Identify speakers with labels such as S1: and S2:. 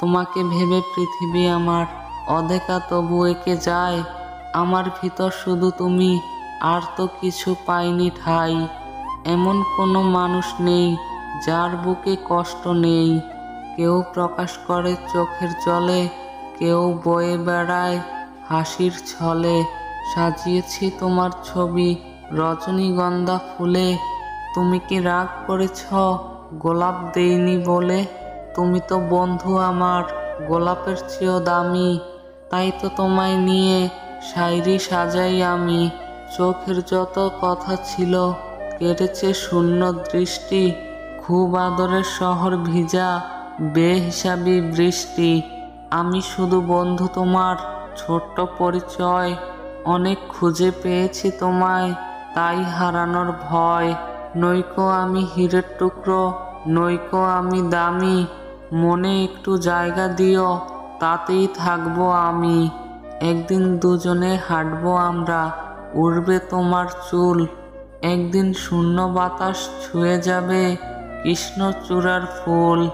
S1: তোমাকে ভেবে পৃথিবী আমার অদেখা তবু একে যায়। আমার ভিতর শুধু তুমি, আর তো কিছু পাইনি ঠাই। এমন কোনো মানুষ নেই যার বুকে কষ্ট নেই। কেউ প্রকাশ করে চোখের জলে, কেউ বয়ে বেড়ায় হাসির ছলে। সাজিয়েছি তোমার ছবি রজনীগন্ধা ফুলে। তুমি কি রাগ করেছ গোলাপ দেইনি বলে? তুমি তো বন্ধু আমার, গোলাপের চেয়েও দামি। তাই তো তোমায় নিয়ে শায়রি সাজাই আমি। চোখের যত কথা ছিল কেটেছে শূন্য দৃষ্টি। খুব আদরের শহর ভিজা বেহিসাবি বৃষ্টি। আমি শুধু বন্ধু তোমার, ছোট্ট পরিচয়। অনেক খুঁজে পেয়েছি তোমায়, তাই হারানোর ভয়। নইকো আমি হীরের টুকরো, নইকো আমি দামি। মনে একটু জায়গা দিও, তাতেই থাকবো আমি। একদিন দুজনে হাঁটবো আমরা, উড়বে তোমার চুল। একদিন শূন্য বাতাস ছুঁয়ে যাবে কৃষ্ণচূড়ার ফুল।